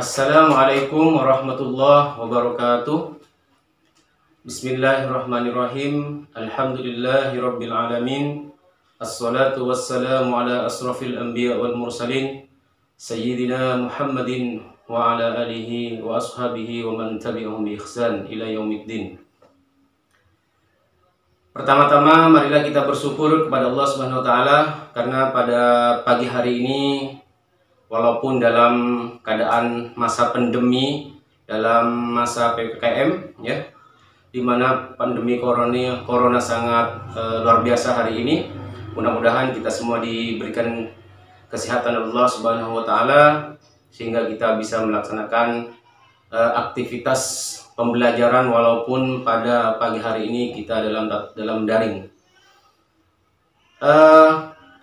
Assalamualaikum warahmatullahi wabarakatuh. Bismillahirrahmanirrahim. Alhamdulillahirabbil alamin. Assalatu wassalamu ala asrafil anbiya wal mursalin sayyidina Muhammadin wa ala alihi wa ashabihi wa man tabi'ahum bi ihsan ila yaumiddin. Pertama-tama marilah kita bersyukur kepada Allah Subhanahu wa taala karena pada pagi hari ini walaupun dalam keadaan masa pandemi, dalam masa PPKM ya, di mana pandemi corona sangat luar biasa hari ini, mudah-mudahan kita semua diberikan kesehatan Allah Subhanahu wa taala sehingga kita bisa melaksanakan aktivitas pembelajaran walaupun pada pagi hari ini kita dalam daring.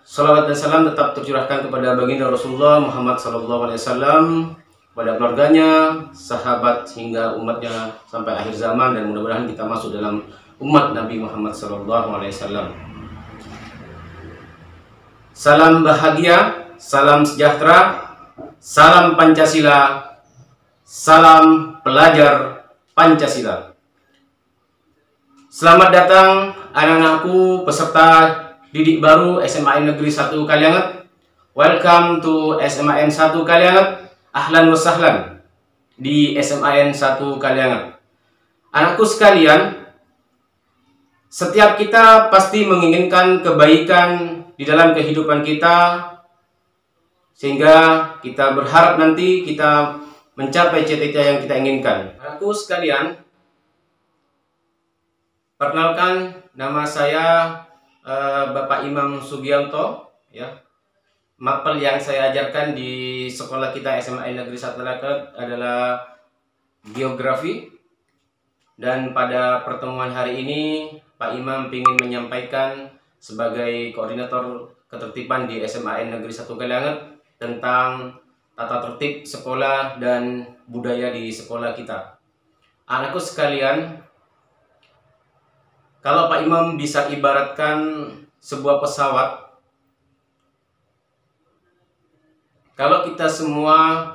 Salawat dan salam tetap tercurahkan kepada baginda Rasulullah Muhammad SAW, kepada keluarganya, sahabat hingga umatnya sampai akhir zaman, dan mudah-mudahan kita masuk dalam umat Nabi Muhammad SAW. Salam bahagia, salam sejahtera, salam Pancasila, salam pelajar Pancasila. Selamat datang anak-anakku peserta didik baru SMAN Negeri 1 Kalianget. Welcome to SMAN 1 Kalianget. Ahlan wa sahlan di SMAN 1 Kalianget. Anakku sekalian, setiap kita pasti menginginkan kebaikan di dalam kehidupan kita, sehingga kita berharap nanti kita mencapai cita-cita yang kita inginkan. Anakku sekalian, perkenalkan, nama saya Bapak Imam Sugianto ya. Mapel yang saya ajarkan di sekolah kita SMAN Negeri 1 Kalianget adalah geografi. Dan pada pertemuan hari ini Pak Imam ingin menyampaikan sebagai koordinator ketertiban di SMAN Negeri 1 Kalianget tentang tata tertib sekolah dan budaya di sekolah kita. Anakku sekalian, kalau Pak Imam bisa ibaratkan sebuah pesawat, kalau kita semua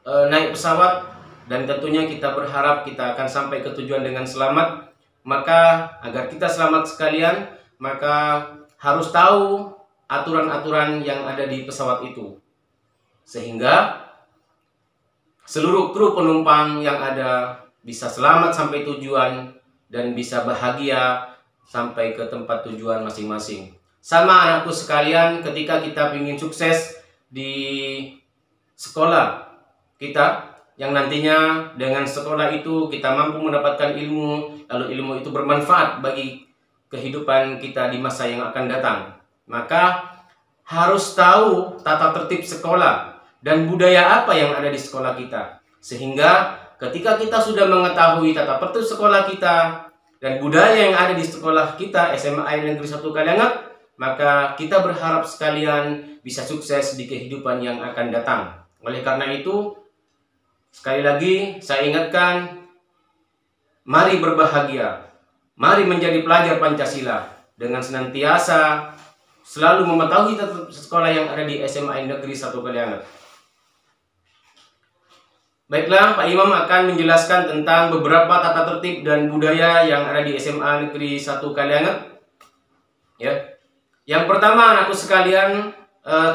naik pesawat dan tentunya kita berharap kita akan sampai ke tujuan dengan selamat, maka agar kita selamat sekalian, maka harus tahu aturan-aturan yang ada di pesawat itu, sehingga seluruh kru penumpang yang ada bisa selamat sampai tujuan dan bisa bahagia sampai ke tempat tujuan masing-masing. Sama anakku sekalian, ketika kita ingin sukses di sekolah kita, yang nantinya dengan sekolah itu kita mampu mendapatkan ilmu, lalu ilmu itu bermanfaat bagi kehidupan kita di masa yang akan datang, maka harus tahu tata tertib sekolah dan budaya apa yang ada di sekolah kita, sehingga ketika kita sudah mengetahui tata tertib sekolah kita dan budaya yang ada di sekolah kita SMAN Negeri 1 Kalianget, maka kita berharap sekalian bisa sukses di kehidupan yang akan datang. Oleh karena itu, sekali lagi saya ingatkan, mari berbahagia, mari menjadi pelajar Pancasila dengan senantiasa selalu mengetahui tata tertib sekolah yang ada di SMAN Negeri 1 Kalianget. Baiklah, Pak Imam akan menjelaskan tentang beberapa tata tertib dan budaya yang ada di SMA Negeri 1 Kalianget. Ya. Yang pertama, anakku sekalian,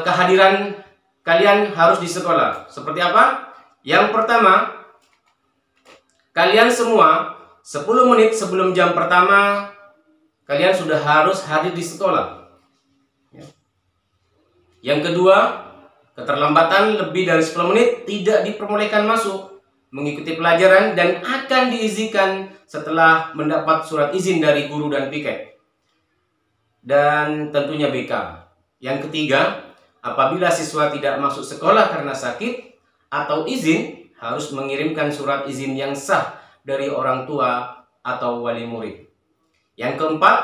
kehadiran kalian harus di sekolah. Seperti apa? Yang pertama, kalian semua 10 menit sebelum jam pertama kalian sudah harus hadir di sekolah. Ya. Yang kedua, keterlambatan lebih dari 10 menit tidak diperbolehkan masuk mengikuti pelajaran dan akan diizinkan setelah mendapat surat izin dari guru dan piket. Dan tentunya BK. Yang ketiga, apabila siswa tidak masuk sekolah karena sakit atau izin, harus mengirimkan surat izin yang sah dari orang tua atau wali murid. Yang keempat,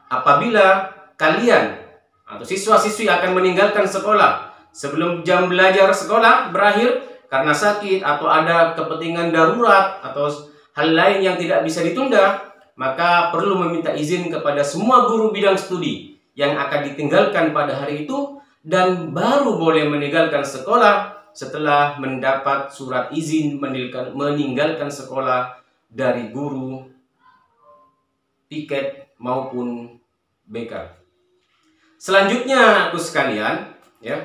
apabila kalian atau siswa-siswi akan meninggalkan sekolah sebelum jam belajar sekolah berakhir karena sakit atau ada kepentingan darurat atau hal lain yang tidak bisa ditunda, maka perlu meminta izin kepada semua guru bidang studi yang akan ditinggalkan pada hari itu dan baru boleh meninggalkan sekolah setelah mendapat surat izin meninggalkan sekolah dari guru, piket maupun BK. Selanjutnya, aku sekalian, ya,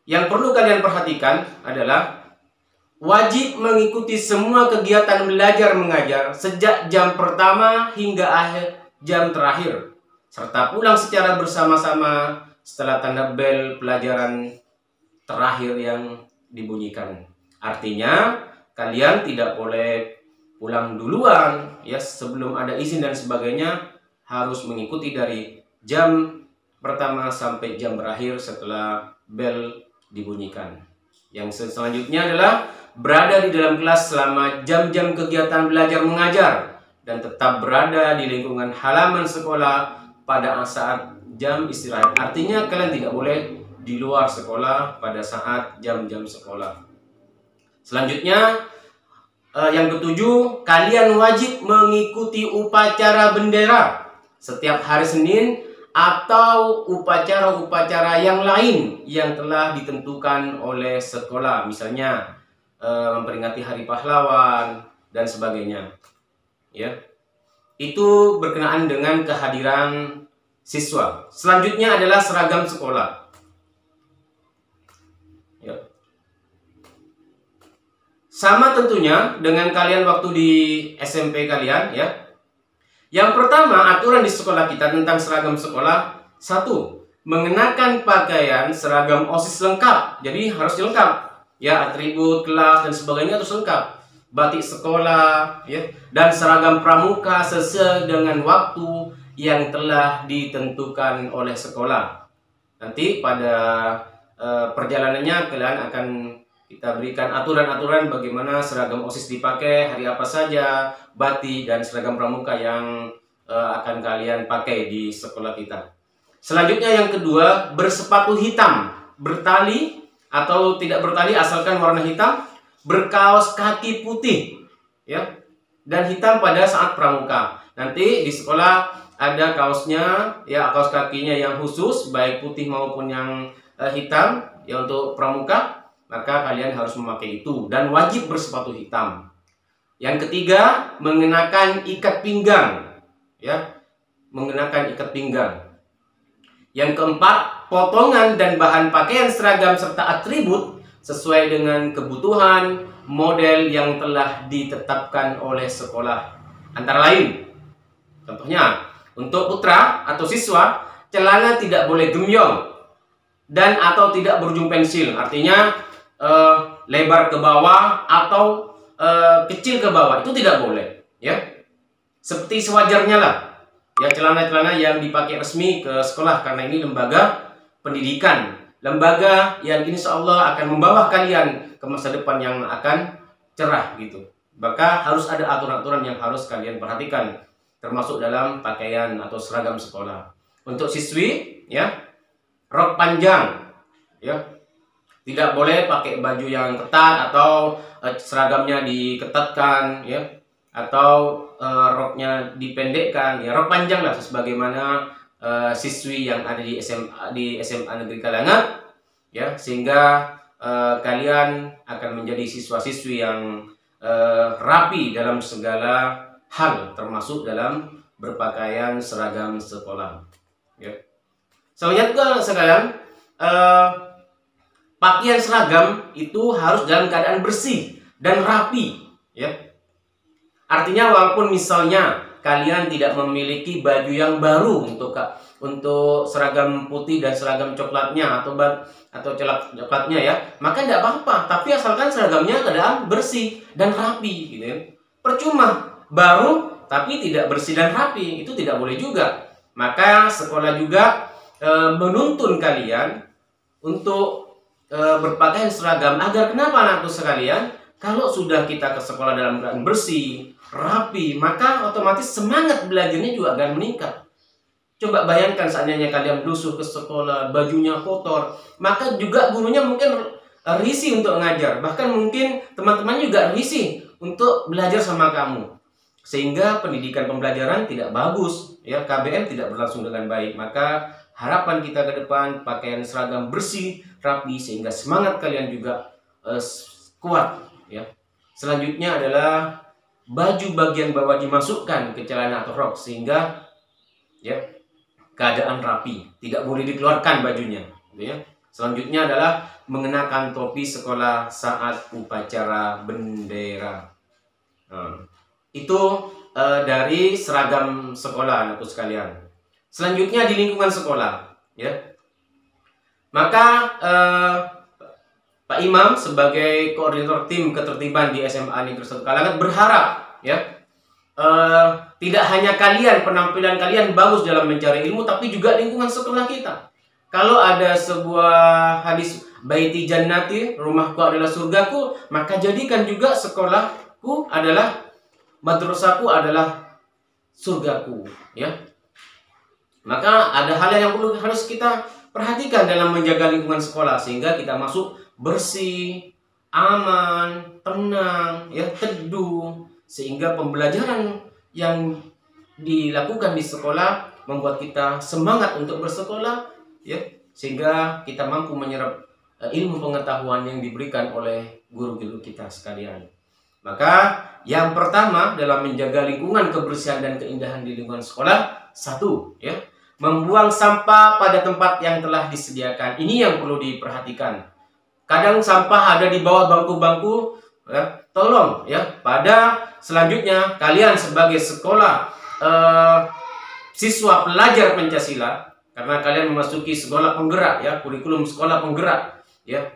yang perlu kalian perhatikan adalah wajib mengikuti semua kegiatan belajar mengajar sejak jam pertama hingga akhir jam terakhir, serta pulang secara bersama-sama setelah tanda bel pelajaran terakhir yang dibunyikan. Artinya, kalian tidak boleh pulang duluan, ya, sebelum ada izin dan sebagainya, harus mengikuti dari jam pertama sampai jam berakhir setelah bel dibunyikan. Yang selanjutnya adalah berada di dalam kelas selama jam-jam kegiatan belajar mengajar dan tetap berada di lingkungan halaman sekolah pada saat jam istirahat. Artinya kalian tidak boleh di luar sekolah pada saat jam-jam sekolah. Selanjutnya, yang ketujuh, kalian wajib mengikuti upacara bendera setiap hari Senin atau upacara-upacara yang lain yang telah ditentukan oleh sekolah, misalnya memperingati Hari Pahlawan dan sebagainya. Ya, itu berkenaan dengan kehadiran siswa. Selanjutnya adalah seragam sekolah. Ya. Sama tentunya dengan kalian waktu di SMP kalian, ya. Yang pertama, aturan di sekolah kita tentang seragam sekolah. 1. Mengenakan pakaian seragam OSIS lengkap. Jadi harus lengkap. Ya, atribut, kelas, dan sebagainya harus lengkap. Batik sekolah, ya, dan seragam pramuka sesuai dengan waktu yang telah ditentukan oleh sekolah. Nanti pada perjalanannya kalian akan kita berikan aturan-aturan bagaimana seragam OSIS dipakai, hari apa saja, batik, dan seragam pramuka yang akan kalian pakai di sekolah kita. Selanjutnya yang kedua, bersepatu hitam, bertali atau tidak bertali asalkan warna hitam, berkaos kaki putih, ya, dan hitam pada saat pramuka. Nanti di sekolah ada kaosnya, ya, kaos kakinya yang khusus baik putih maupun yang hitam, ya, untuk pramuka, maka kalian harus memakai itu dan wajib bersepatu hitam. Yang ketiga, mengenakan ikat pinggang, ya, mengenakan ikat pinggang. Yang keempat, potongan dan bahan pakaian seragam serta atribut sesuai dengan kebutuhan model yang telah ditetapkan oleh sekolah. Antara lain, contohnya, untuk putra atau siswa, celana tidak boleh gemyong dan atau tidak berujung pensil. Artinya lebar ke bawah atau kecil ke bawah, itu tidak boleh, ya. Seperti sewajarnya lah, ya, celana-celana yang dipakai resmi ke sekolah, karena ini lembaga pendidikan, lembaga yang insya Allah akan membawa kalian ke masa depan yang akan cerah gitu. Maka harus ada aturan-aturan yang harus kalian perhatikan, termasuk dalam pakaian atau seragam sekolah. Untuk siswi, ya, rok panjang, ya, tidak boleh pakai baju yang ketat atau seragamnya diketatkan, ya, atau roknya dipendekkan, ya, rok panjang lah sebagaimana siswi yang ada di SMA Negeri Kalangat, ya, sehingga kalian akan menjadi siswa-siswi yang rapi dalam segala hal, termasuk dalam berpakaian seragam sekolah, ya. Selanjutnya sekalian, pakaian seragam itu harus dalam keadaan bersih dan rapi, ya. Artinya walaupun misalnya kalian tidak memiliki baju yang baru untuk seragam putih dan seragam coklatnya atau coklatnya, ya, maka tidak apa-apa. Tapi asalkan seragamnya keadaan bersih dan rapi, gitu ya. Percuma baru tapi tidak bersih dan rapi, itu tidak boleh juga. Maka sekolah juga menuntun kalian untuk berpakaian seragam agar kenapa anakku sekalian? Kalau sudah kita ke sekolah dalam keadaan bersih, rapi, maka otomatis semangat belajarnya juga akan meningkat. Coba bayangkan seandainya kalian blusuh ke sekolah, bajunya kotor, maka juga gurunya mungkin risih untuk ngajar. Bahkan mungkin teman-teman juga risih untuk belajar sama kamu. Sehingga pendidikan pembelajaran tidak bagus, ya, KBM tidak berlangsung dengan baik. Maka harapan kita ke depan pakaian seragam bersih, rapi, sehingga semangat kalian juga kuat, ya. Selanjutnya adalah baju bagian bawah dimasukkan ke celana atau rok sehingga ya keadaan rapi, tidak boleh dikeluarkan bajunya, gitu ya. Selanjutnya adalah mengenakan topi sekolah saat upacara bendera. Nah, itu dari seragam sekolah, anakku sekalian. Selanjutnya di lingkungan sekolah, ya. Maka Pak Imam sebagai koordinator tim ketertiban di SMA Negeri 1 Kalangan berharap, ya, tidak hanya kalian, penampilan kalian bagus dalam mencari ilmu, tapi juga lingkungan sekolah kita. Kalau ada sebuah hadis, baiti jannati, rumahku adalah surgaku, maka jadikan juga sekolahku adalah, madrasahku adalah surgaku, ya. Maka ada hal yang harus kita perhatikan dalam menjaga lingkungan sekolah sehingga kita masuk bersih, aman, tenang, ya, teduh, sehingga pembelajaran yang dilakukan di sekolah membuat kita semangat untuk bersekolah, ya, sehingga kita mampu menyerap ilmu pengetahuan yang diberikan oleh guru-guru kita sekalian. Maka yang pertama dalam menjaga lingkungan kebersihan dan keindahan di lingkungan sekolah, satu, ya, membuang sampah pada tempat yang telah disediakan. Ini yang perlu diperhatikan. Kadang sampah ada di bawah bangku-bangku, ya, tolong, ya, pada selanjutnya kalian sebagai sekolah siswa pelajar Pancasila, karena kalian memasuki sekolah penggerak, ya, kurikulum sekolah penggerak, ya,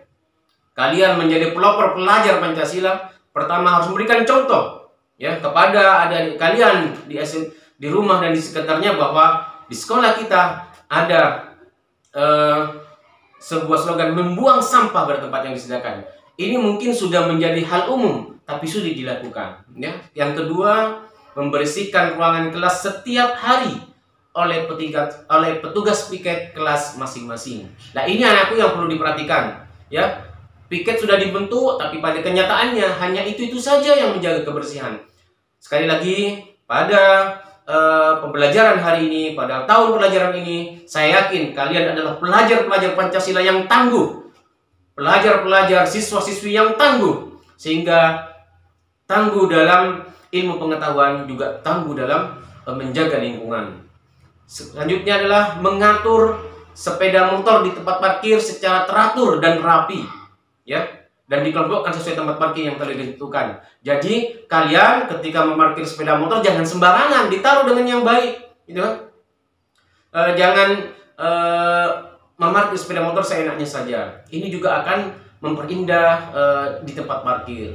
kalian menjadi pelopor pelajar Pancasila. Pertama harus memberikan contoh, ya, kepada adik-adik kalian di rumah dan di sekitarnya bahwa di sekolah kita ada sebuah slogan membuang sampah pada tempat yang disediakan. Ini mungkin sudah menjadi hal umum, tapi sulit dilakukan, ya. Yang kedua, membersihkan ruangan kelas setiap hari oleh petugas piket kelas masing-masing. Nah, ini anakku yang perlu diperhatikan, ya. Piket sudah dibentuk, tapi pada kenyataannya hanya itu saja yang menjaga kebersihan. Sekali lagi, pada pembelajaran hari ini, pada tahun pelajaran ini, saya yakin kalian adalah pelajar-pelajar Pancasila yang tangguh, pelajar-pelajar siswa-siswi yang tangguh, sehingga tangguh dalam ilmu pengetahuan, juga tangguh dalam menjaga lingkungan. Selanjutnya adalah mengatur sepeda motor di tempat parkir secara teratur dan rapi, ya, dan dikelompokkan sesuai tempat parkir yang telah ditentukan. Jadi kalian ketika memarkir sepeda motor jangan sembarangan, ditaruh dengan yang baik, gitu kan? Jangan memarkir sepeda motor seenaknya saja. Ini juga akan memperindah di tempat parkir.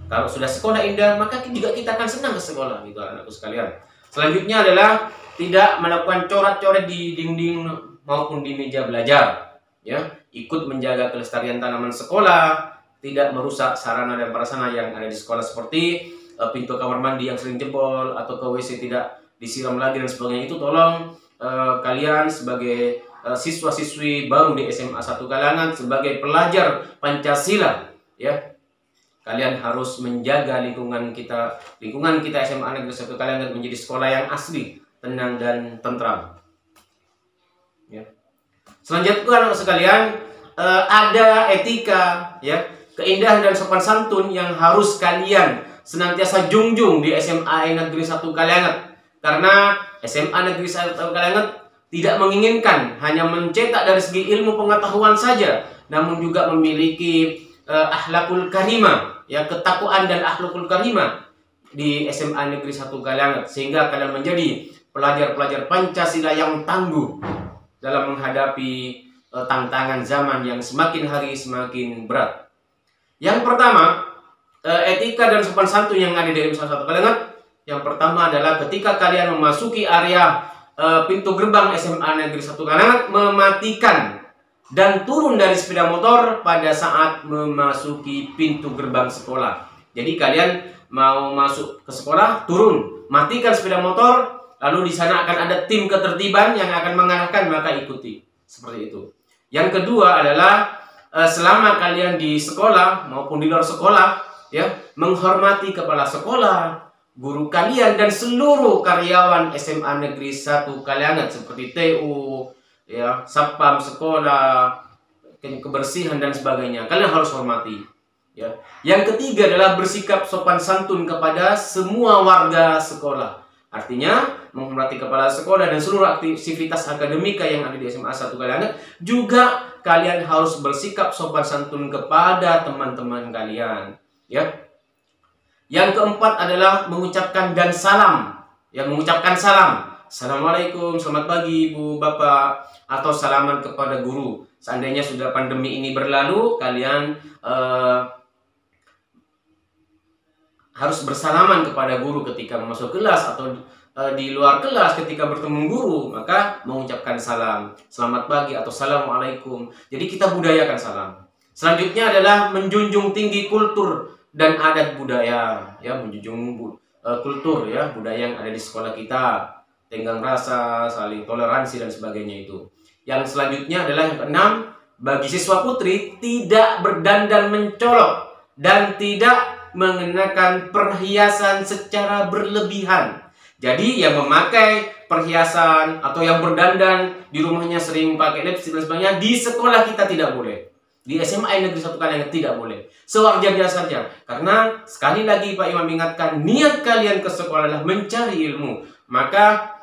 Kalau sudah sekolah indah, maka juga kita akan senang ke sekolah, gitu anakku sekalian. Selanjutnya adalah tidak melakukan coret-coret di dinding maupun di meja belajar, ya. Ikut menjaga kelestarian tanaman sekolah, tidak merusak sarana dan prasarana yang ada di sekolah seperti pintu kamar mandi yang sering jebol atau ke WC tidak disiram lagi dan sebagainya. Itu tolong kalian sebagai siswa-siswi baru di SMA 1 Kalangan, sebagai pelajar Pancasila, ya, kalian harus menjaga lingkungan kita SMA Negeri 1 Kalangan menjadi sekolah yang asli, tenang dan tentram, ya. Selanjutnya anak sekalian, ada etika, ya, keindahan dan sopan santun yang harus kalian senantiasa junjung di SMA Negeri 1 Kalangan. Karena SMA Negeri 1 Kalangan tidak menginginkan hanya mencetak dari segi ilmu pengetahuan saja, namun juga memiliki akhlakul karimah, ya, ketakwaan dan akhlakul karimah di SMA Negeri 1 Kalangan, sehingga kalian menjadi pelajar-pelajar Pancasila yang tangguh dalam menghadapi tantangan zaman yang semakin hari semakin berat. Yang pertama, etika dan sopan santun yang ada di SMA 1 Kalangan. Yang pertama adalah ketika kalian memasuki area pintu gerbang SMA Negeri 1 Kalangan, mematikan dan turun dari sepeda motor pada saat memasuki pintu gerbang sekolah. Jadi kalian mau masuk ke sekolah, turun, matikan sepeda motor, lalu di sana akan ada tim ketertiban yang akan mengarahkan, maka ikuti. Seperti itu. Yang kedua adalah selama kalian di sekolah maupun di luar sekolah, ya, menghormati kepala sekolah, guru kalian dan seluruh karyawan SMA Negeri 1 Kalangan seperti TU, ya, satpam sekolah, kebersihan dan sebagainya. Kalian harus hormati. Ya. Yang ketiga adalah bersikap sopan santun kepada semua warga sekolah. Artinya menghormati kepala sekolah dan seluruh aktivitas akademika yang ada di SMA 1 Kalianget. Juga kalian harus bersikap sopan santun kepada teman-teman kalian. Ya. Yang keempat adalah mengucapkan dan salam. Ya, mengucapkan salam. Assalamualaikum, selamat pagi Ibu, Bapak, atau salaman kepada guru. Seandainya sudah pandemi ini berlalu, kalian harus bersalaman kepada guru ketika masuk kelas atau di luar kelas ketika bertemu guru, maka mengucapkan salam, selamat pagi atau assalamualaikum. Jadi kita budayakan salam. Selanjutnya adalah menjunjung tinggi kultur dan adat budaya, ya, menjunjung kultur, ya, budaya yang ada di sekolah kita, tenggang rasa, saling toleransi dan sebagainya itu. Yang selanjutnya adalah yang keenam, bagi siswa putri tidak berdandan mencolok dan tidak mengenakan perhiasan secara berlebihan. Jadi yang memakai perhiasan atau yang berdandan di rumahnya sering pakai lipstik dan sebagainya, di sekolah kita tidak boleh. Di SMA Negeri 1 Kalianget tidak boleh. Sewajarnya saja. Karena sekali lagi Pak Imam ingatkan, niat kalian ke sekolah adalah mencari ilmu. Maka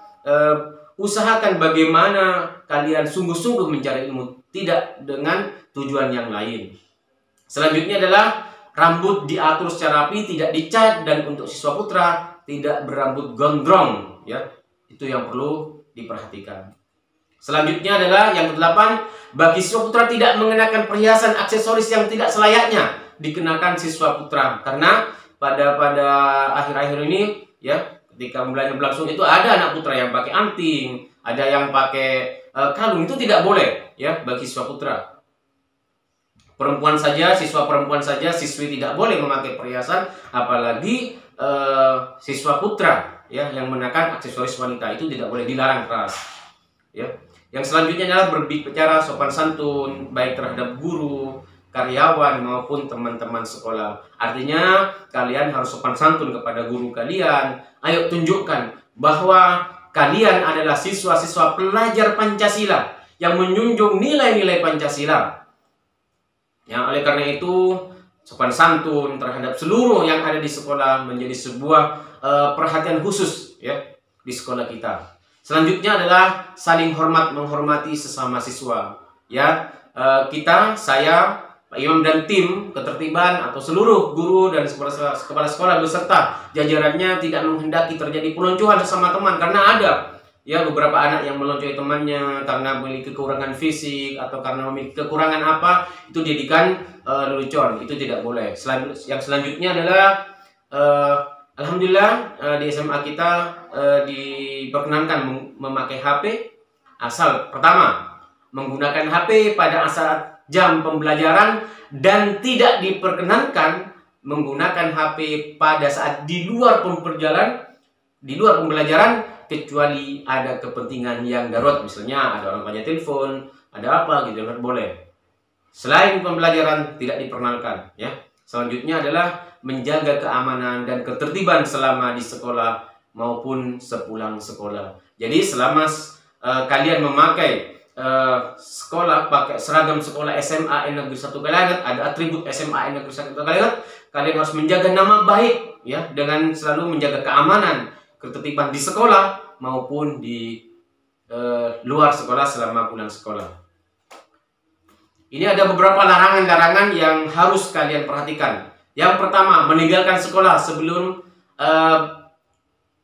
usahakan bagaimana kalian sungguh-sungguh mencari ilmu, tidak dengan tujuan yang lain. Selanjutnya adalah rambut diatur secara rapi, tidak dicat, dan untuk siswa putra tidak berambut gondrong, ya. Itu yang perlu diperhatikan. Selanjutnya adalah yang kedelapan, bagi siswa putra tidak mengenakan perhiasan aksesoris yang tidak selayaknya dikenakan siswa putra. Karena pada akhir-akhir ini, ya, ketika mulanya berlangsung itu ada anak putra yang pakai anting, ada yang pakai kalung, itu tidak boleh, ya, bagi siswa putra. Perempuan saja, siswa perempuan saja, siswi tidak boleh memakai perhiasan, apalagi siswa putra, ya, yang mengenakan aksesoris wanita, itu tidak boleh, dilarang keras, ya. Yang selanjutnya adalah berbicara sopan santun baik terhadap guru, karyawan maupun teman-teman sekolah. Artinya kalian harus sopan santun kepada guru kalian. Ayo tunjukkan bahwa kalian adalah siswa-siswa pelajar Pancasila yang menjunjung nilai-nilai Pancasila. Ya, oleh karena itu sopan santun terhadap seluruh yang ada di sekolah menjadi sebuah perhatian khusus, ya, di sekolah kita. Selanjutnya adalah saling hormat menghormati sesama siswa. Ya, saya, Pak Imam dan tim ketertiban atau seluruh guru dan kepala sekolah beserta jajarannya tidak menghendaki terjadi peloncoan sesama teman, karena ada, ya, beberapa anak yang meloncoi temannya karena memiliki kekurangan fisik atau karena memiliki kekurangan apa, itu dijadikan lelucon. Itu tidak boleh. Yang selanjutnya adalah alhamdulillah di SMA kita diperkenankan memakai HP, asal pertama menggunakan HP pada saat jam pembelajaran dan tidak diperkenankan menggunakan HP pada saat di luar pembelajaran kecuali ada kepentingan yang darurat, misalnya ada orang banyak telepon, ada apa gitu, boleh. Selain pembelajaran tidak diperkenankan, ya. Selanjutnya adalah menjaga keamanan dan ketertiban selama di sekolah maupun sepulang sekolah. Jadi selama kalian memakai sekolah, pakai seragam sekolah SMA Negeri 1 Kalianget, ada atribut SMA Negeri 1 Kalianget, kalian harus menjaga nama baik, ya, dengan selalu menjaga keamanan, ketertiban di sekolah maupun di luar sekolah selama pulang sekolah. Ini ada beberapa larangan-larangan yang harus kalian perhatikan. Yang pertama, meninggalkan sekolah sebelum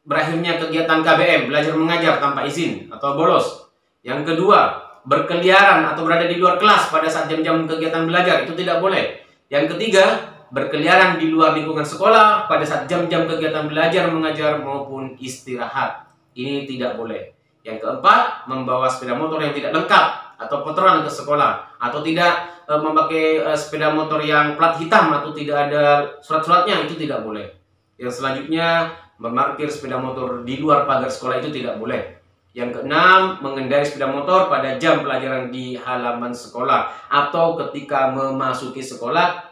berakhirnya kegiatan KBM, belajar mengajar tanpa izin atau bolos. Yang kedua, berkeliaran atau berada di luar kelas pada saat jam-jam kegiatan belajar, itu tidak boleh. Yang ketiga, berkeliaran di luar lingkungan sekolah pada saat jam-jam kegiatan belajar mengajar maupun istirahat. Ini tidak boleh. Yang keempat, membawa sepeda motor yang tidak lengkap atau kotoran ke sekolah, atau tidak memakai sepeda motor yang plat hitam atau tidak ada surat-suratnya, itu tidak boleh. Yang selanjutnya, memarkir sepeda motor di luar pagar sekolah, itu tidak boleh. Yang keenam, mengendarai sepeda motor pada jam pelajaran di halaman sekolah atau ketika memasuki sekolah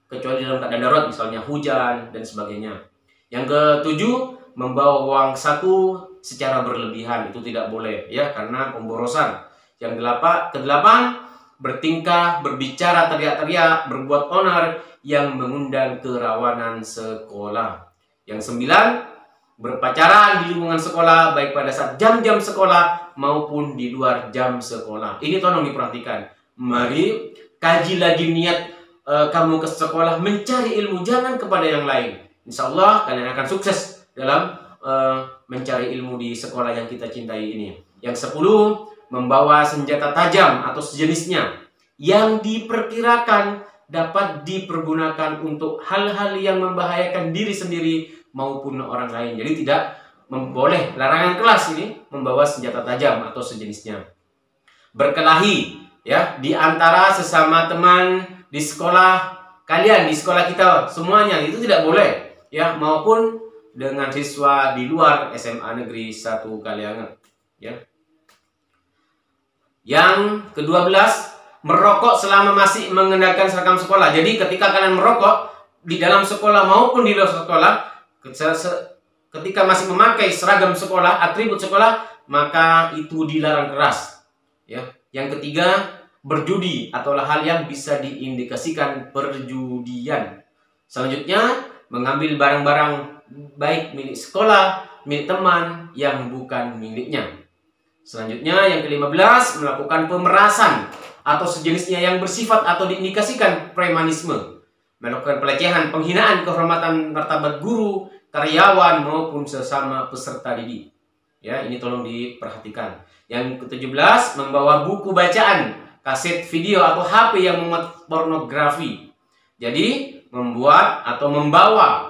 kecuali dalam keadaan darurat, misalnya hujan dan sebagainya. Yang ketujuh, membawa uang saku secara berlebihan, itu tidak boleh, ya, karena pemborosan. Yang kedelapan, bertingkah, berbicara, teriak-teriak, berbuat onar yang mengundang kerawanan sekolah. Yang 9, berpacaran di lingkungan sekolah baik pada saat jam-jam sekolah maupun di luar jam sekolah. Ini tolong diperhatikan. Mari kaji lagi niat kamu ke sekolah mencari ilmu, jangan kepada yang lain. Insya Allah kalian akan sukses dalam mencari ilmu di sekolah yang kita cintai ini. Yang 10, membawa senjata tajam atau sejenisnya yang diperkirakan dapat dipergunakan untuk hal-hal yang membahayakan diri sendiri maupun orang lain. Jadi tidak boleh, larangan kelas ini membawa senjata tajam atau sejenisnya. Berkelahi ya di antara sesama teman di sekolah kalian, di sekolah kita semuanya, itu tidak boleh ya, maupun dengan siswa di luar SMA Negeri 1 Kalianget ya. Yang ke-12, merokok selama masih mengenakan seragam sekolah. Jadi ketika kalian merokok di dalam sekolah maupun di luar sekolah, ketika masih memakai seragam sekolah, atribut sekolah, maka itu dilarang keras ya. Yang ketiga, berjudi atau hal yang bisa diindikasikan perjudian. Selanjutnya, mengambil barang-barang baik milik sekolah, milik teman yang bukan miliknya. Selanjutnya yang ke-15, melakukan pemerasan atau sejenisnya yang bersifat atau diindikasikan premanisme, melakukan pelecehan, penghinaan kehormatan martabat guru, karyawan maupun sesama peserta didik. Ya, ini tolong diperhatikan. Yang ke-17, membawa buku bacaan, kaset video atau HP yang memuat pornografi. Jadi membuat atau membawa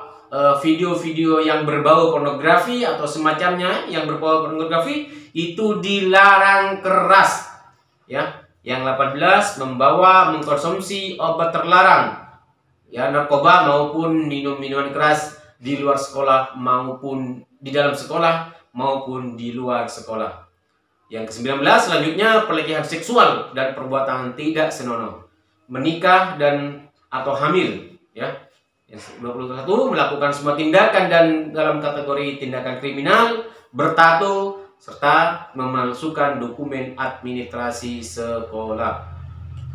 video-video yang berbau pornografi atau semacamnya yang berbau pornografi itu dilarang keras ya. Yang 18, membawa, mengkonsumsi obat terlarang ya, narkoba maupun minum-minuman keras di luar sekolah maupun di dalam sekolah maupun di luar sekolah. Yang ke-19, selanjutnya pelecehan seksual dan perbuatan tidak senonoh, menikah dan atau hamil ya. Yang 21, melakukan semua tindakan dan dalam kategori tindakan kriminal, bertato, serta memalsukan dokumen administrasi sekolah.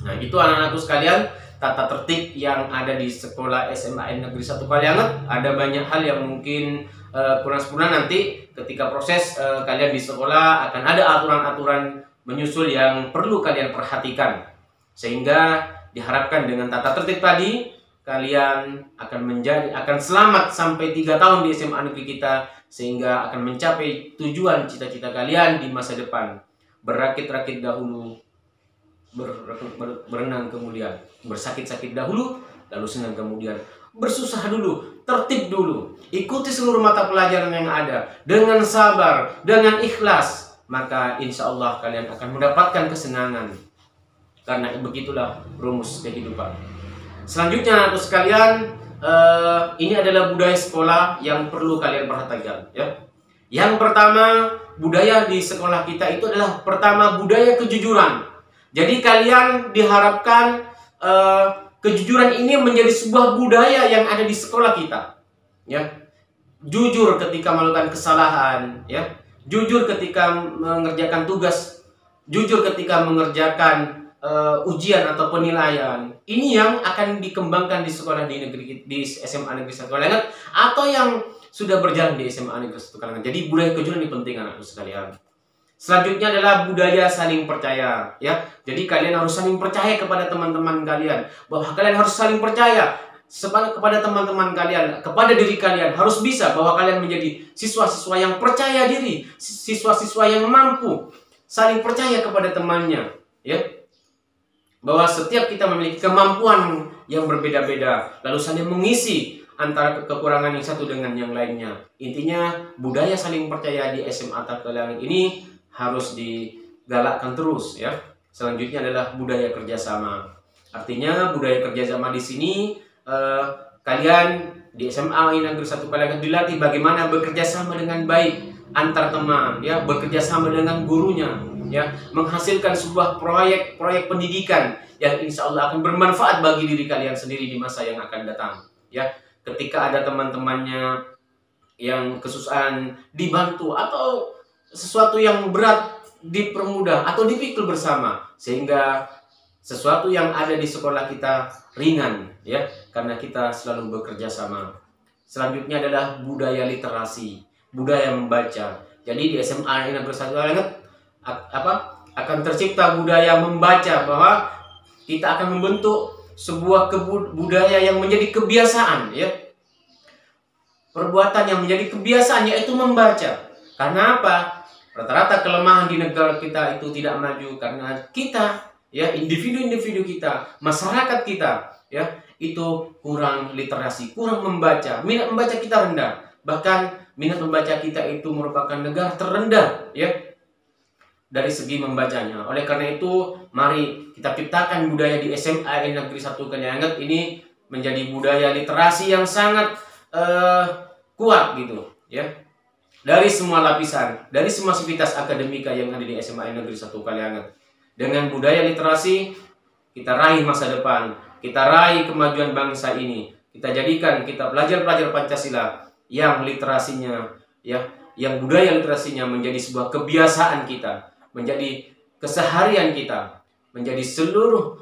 Nah, itu anak-anakku sekalian, tata tertib yang ada di sekolah SMA Negeri 1 Kalianget. Ada banyak hal yang mungkin kurang sempurna. Nanti ketika proses kalian di sekolah akan ada aturan-aturan menyusul yang perlu kalian perhatikan. Sehingga diharapkan dengan tata tertib tadi, kalian akan selamat sampai 3 tahun di SMA negeri kita, sehingga akan mencapai tujuan cita-cita kalian di masa depan. Berakit-rakit dahulu, berenang kemudian, bersakit-sakit dahulu, lalu senang kemudian, bersusah dulu, tertib dulu, ikuti seluruh mata pelajaran yang ada dengan sabar, dengan ikhlas, maka insya Allah kalian akan mendapatkan kesenangan. Karena begitulah rumus kehidupan. Selanjutnya, anak sekalian, ini adalah budaya sekolah yang perlu kalian perhatikan ya. Yang pertama, budaya di sekolah kita itu adalah pertama budaya kejujuran. Jadi kalian diharapkan kejujuran ini menjadi sebuah budaya yang ada di sekolah kita ya. Jujur ketika melakukan kesalahan ya, jujur ketika mengerjakan tugas, jujur ketika mengerjakan ujian atau penilaian. Ini yang akan dikembangkan di sekolah di SMA Negeri 1 Kalianget atau yang sudah berjalan di SMA Negeri 1 Kalianget. Jadi budaya kejujuran ini penting anakku sekalian. Selanjutnya adalah budaya saling percaya ya. Jadi kalian harus saling percaya kepada teman-teman kalian, bahwa kalian harus saling percaya kepada teman-teman kalian, kepada diri kalian, harus bisa bahwa kalian menjadi siswa-siswa yang percaya diri, siswa-siswa yang mampu saling percaya kepada temannya ya. Bahwa setiap kita memiliki kemampuan yang berbeda-beda, lalu saling mengisi antara kekurangan yang satu dengan yang lainnya. Intinya budaya saling percaya di SMA Kalianget ini harus digalakkan terus ya. Selanjutnya adalah budaya kerjasama. Artinya budaya kerjasama di sini kalian di SMA Negeri 1 Kalianget dilatih bagaimana bekerja sama dengan baik antar teman ya, bekerja sama dengan gurunya ya, menghasilkan sebuah proyek pendidikan yang insya Allah akan bermanfaat bagi diri kalian sendiri di masa yang akan datang ya. Ketika ada teman-temannya yang kesusahan, dibantu, atau sesuatu yang berat dipermudah atau dipikul bersama, sehingga sesuatu yang ada di sekolah kita ringan, ya, karena kita selalu bekerja sama. Selanjutnya adalah budaya literasi, budaya membaca. Jadi di SMA Negeri 1 Kalianget akan tercipta budaya membaca, bahwa kita akan membentuk sebuah budaya yang menjadi kebiasaan, ya. Perbuatan yang menjadi kebiasaan, yaitu membaca. Karena apa? Rata-rata kelemahan di negara kita itu tidak maju karena kita, ya, individu-individu kita, masyarakat kita, ya, itu kurang literasi, kurang membaca. Minat membaca kita rendah. Bahkan minat membaca kita itu merupakan negara terendah, ya, dari segi membacanya. Oleh karena itu, mari kita ciptakan budaya di SMA Negeri 1 Kalianget ini menjadi budaya literasi yang sangat kuat gitu, ya. Dari semua lapisan, dari semua sivitas akademika yang ada di SMA Negeri 1 Kalianget. Dengan budaya literasi, kita raih masa depan, kita raih kemajuan bangsa ini. Kita jadikan kita pelajar-pelajar Pancasila yang literasinya, ya, yang budaya literasinya menjadi sebuah kebiasaan kita, menjadi keseharian kita, menjadi seluruh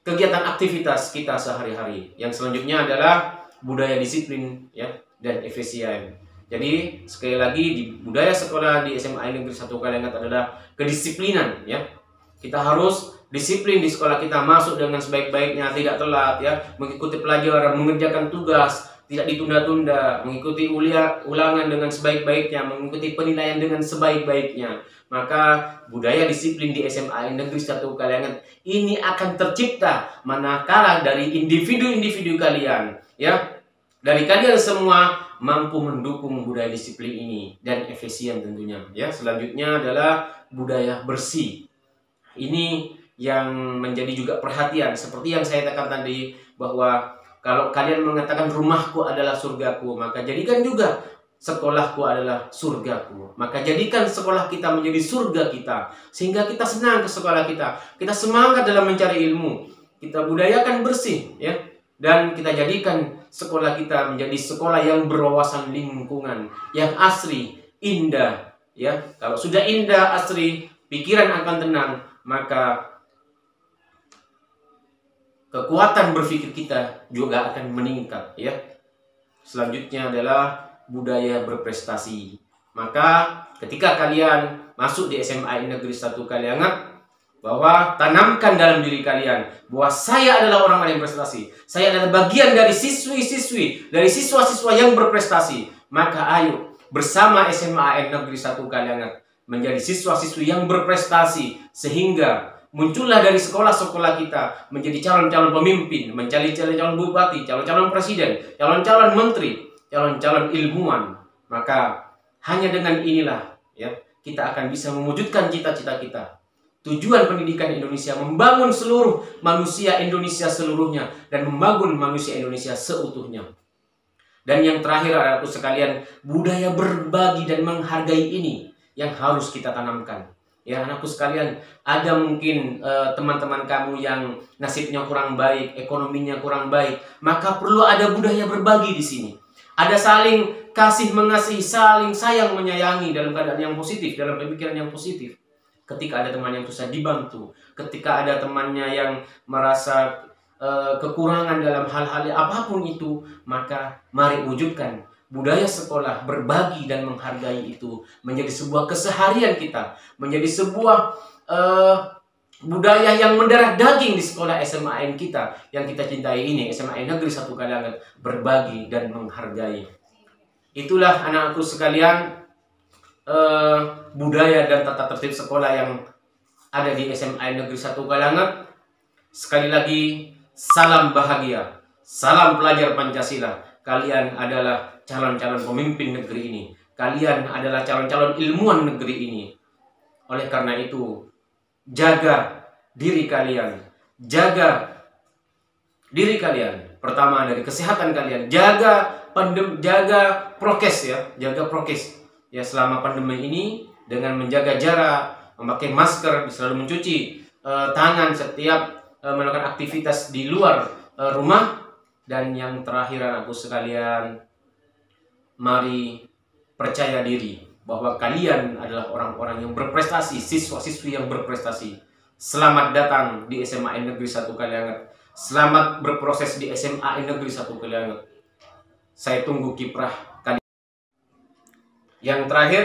kegiatan aktivitas kita sehari-hari. Yang selanjutnya adalah budaya disiplin, ya, dan efisien. Jadi sekali lagi, di budaya sekolah di SMA Negeri 1 Kalianget adalah kedisiplinan, ya. Kita harus disiplin di sekolah kita, masuk dengan sebaik-baiknya, tidak telat, ya, mengikuti pelajaran, mengerjakan tugas, tidak ditunda-tunda, mengikuti ulangan dengan sebaik-baiknya, mengikuti penilaian dengan sebaik-baiknya. Maka budaya disiplin di SMA Negeri 1 Kalianget ini akan tercipta manakala dari individu-individu kalian, ya, dari kalian semua mampu mendukung budaya disiplin ini dan efisien tentunya, ya. Selanjutnya adalah budaya bersih. Ini yang menjadi juga perhatian, seperti yang saya katakan tadi, bahwa kalau kalian mengatakan rumahku adalah surgaku, maka jadikan juga sekolahku adalah surgaku. Maka jadikan sekolah kita menjadi surga kita, sehingga kita senang ke sekolah kita, kita semangat dalam mencari ilmu, kita budayakan bersih, ya. Dan kita jadikan sekolah kita menjadi sekolah yang berwawasan lingkungan, yang asri, indah, ya. Kalau sudah indah, asri, pikiran akan tenang, maka kekuatan berpikir kita juga akan meningkat, ya. Selanjutnya adalah budaya berprestasi. Maka ketika kalian masuk di SMA Negeri 1 Kalianget, bahwa tanamkan dalam diri kalian bahwa saya adalah orang yang berprestasi, saya adalah bagian dari siswi-siswi, dari siswa-siswa yang berprestasi. Maka ayo bersama SMA Negeri 1 Kalianget menjadi siswa-siswi yang berprestasi, sehingga muncullah dari sekolah-sekolah kita menjadi calon-calon pemimpin, menjadi calon-calon bupati, calon-calon presiden, calon-calon menteri, calon-calon ilmuwan. Maka hanya dengan inilah, ya, kita akan bisa mewujudkan cita-cita kita. Tujuan pendidikan Indonesia membangun seluruh manusia Indonesia seluruhnya dan membangun manusia Indonesia seutuhnya. Dan yang terakhir, anak-anakku sekalian, budaya berbagi dan menghargai ini yang harus kita tanamkan. Ya, anakku sekalian, ada mungkin teman-teman kamu yang nasibnya kurang baik, ekonominya kurang baik, maka perlu ada budaya berbagi di sini. Ada saling kasih mengasihi, saling sayang menyayangi dalam keadaan yang positif, dalam pemikiran yang positif. Ketika ada teman yang susah, dibantu. Ketika ada temannya yang merasa kekurangan dalam hal-hal apapun itu, maka mari wujudkan budaya sekolah berbagi dan menghargai itu menjadi sebuah keseharian kita, menjadi sebuah budaya yang mendarah daging di sekolah SMA kita yang kita cintai ini, SMA Negeri 1 Kalianget, berbagi dan menghargai. Itulah anak-anakku sekalian, budaya dan tata tertib sekolah yang ada di SMA Negeri 1 Kalianget. Sekali lagi, salam bahagia, salam pelajar Pancasila. Kalian adalah calon-calon pemimpin negeri ini. Kalian adalah calon-calon ilmuwan negeri ini. Oleh karena itu, jaga diri kalian. Jaga diri kalian. Pertama dari kesehatan kalian. Jaga prokes, ya. Jaga prokes. Ya, selama pandemi ini dengan menjaga jarak, memakai masker, selalu mencuci tangan setiap melakukan aktivitas di luar rumah. Dan yang terakhir, anakku sekalian, mari percaya diri bahwa kalian adalah orang-orang yang berprestasi, siswa-siswi yang berprestasi. Selamat datang di SMA Negeri 1 Kalianget. Selamat berproses di SMA Negeri 1 Kalianget. Saya tunggu kiprah kalian. Yang terakhir,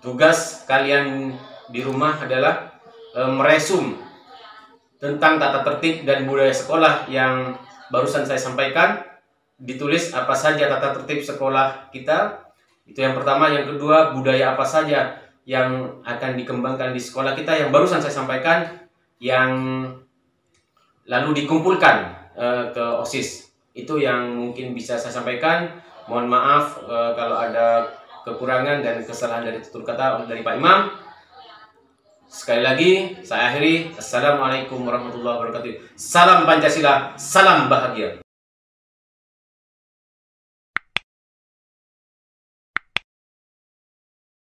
tugas kalian di rumah adalah meresum tentang tata tertib dan budaya sekolah yang barusan saya sampaikan. Ditulis apa saja tata tertib sekolah kita. Itu yang pertama. Yang kedua, budaya apa saja yang akan dikembangkan di sekolah kita yang barusan saya sampaikan, yang lalu dikumpulkan ke OSIS. Itu yang mungkin bisa saya sampaikan. Mohon maaf kalau ada kekurangan dan kesalahan dari tutur kata dari Pak Imam. Sekali lagi saya akhiri. Assalamualaikum warahmatullahi wabarakatuh. Salam Pancasila, salam bahagia.